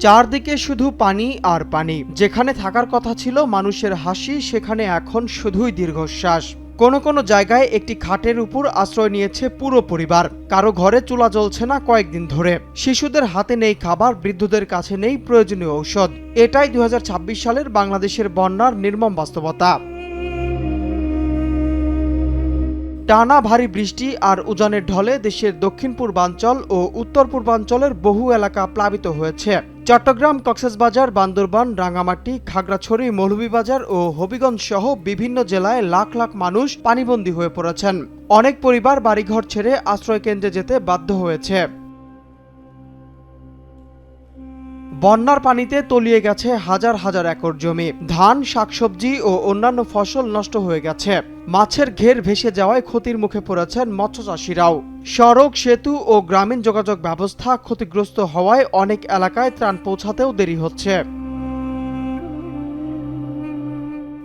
চারদিকে শুধু পানি আর পানি। যেখানে থাকার কথা ছিল মানুষের হাসি, সেখানে এখন শুধুই দীর্ঘশ্বাস। কোনো কোনো জায়গায় একটি খাটের উপর আশ্রয় নিয়েছে পুরো পরিবার। কারো ঘরে চুলা জ্বলছে না কয়েকদিন ধরে। শিশুদের হাতে নেই খাবার, বৃদ্ধদের কাছে নেই প্রয়োজনীয় ঔষধ। এটাই 2026 সালের বাংলাদেশের বন্যার নির্মম বাস্তবতা। টানা ভারী বৃষ্টি আর উজানের ঢলে দেশের দক্ষিণ পূর্বাঞ্চল ও উত্তর পূর্বাঞ্চলের বহু এলাকা প্লাবিত হয়েছে। চট্টগ্রাম, কক্সবাজার, বান্দরবান, রাঙামাটি, খাগড়াছড়ি, মৌলভীবাজার ও হবিগঞ্জ সহ বিভিন্ন জেলায় লাখ লাখ মানুষ পানিবন্দী হয়ে পড়েছেন। অনেক পরিবার বাড়িঘর ছেড়ে আশ্রয়কেন্দ্রে যেতে বাধ্য হয়েছে। বন্যার পানিতে তলিয়ে গেছে হাজার হাজার একর জমি। ধান, শাকসবজি ও অন্যান্য ফসল নষ্ট হয়ে গেছে। মাছের ঘের ভেসে যাওয়ায় ক্ষতির মুখে পড়েছেন মৎস্যচাষীরাও। সড়ক, সেতু ও গ্রামীণ যোগাযোগ ব্যবস্থা ক্ষতিগ্রস্ত হওয়ায় অনেক এলাকায় ত্রাণ পৌঁছাতেও দেরি হচ্ছে।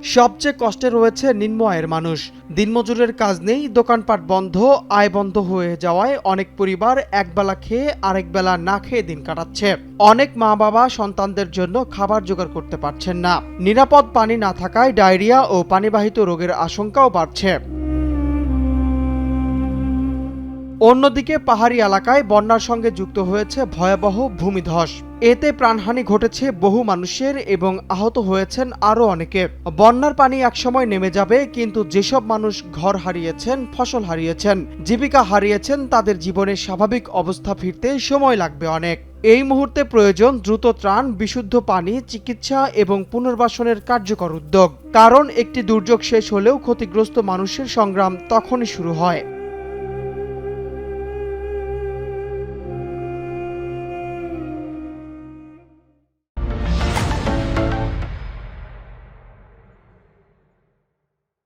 সবচেয়ে কষ্টে রয়েছে নিম্ন আয়ের মানুষ। দিনমজুরের কাজ নেই, দোকানপাট বন্ধ, আয় বন্ধ হয়ে যাওয়ায় অনেক পরিবার একবেলা খেয়ে আরেক বেলা না খেয়ে দিন কাটাচ্ছে। অনেক মা বাবা সন্তানদের জন্য খাবার জোগাড় করতে পারছেন না। নিরাপদ পানি না থাকায় ডায়রিয়া ও পানিবাহিত রোগের আশঙ্কাও বাড়ছে। অন্যদিকে পাহাড়ি এলাকায় বন্যার সঙ্গে যুক্ত হয়েছে ভয়াবহ ভূমিধস। এতে প্রাণহানি ঘটেছে বহু মানুষের এবং আহত হয়েছেন আরও অনেকে। বন্যার পানি একসময় নেমে যাবে, কিন্তু যেসব মানুষ ঘর হারিয়েছেন, ফসল হারিয়েছেন, জীবিকা হারিয়েছেন, তাদের জীবনের স্বাভাবিক অবস্থা ফিরতে সময় লাগবে অনেক। এই মুহূর্তে প্রয়োজন দ্রুত ত্রাণ, বিশুদ্ধ পানি, চিকিৎসা এবং পুনর্বাসনের কার্যকর উদ্যোগ। কারণ একটি দুর্যোগ শেষ হলেও ক্ষতিগ্রস্ত মানুষের সংগ্রাম তখনই শুরু হয়।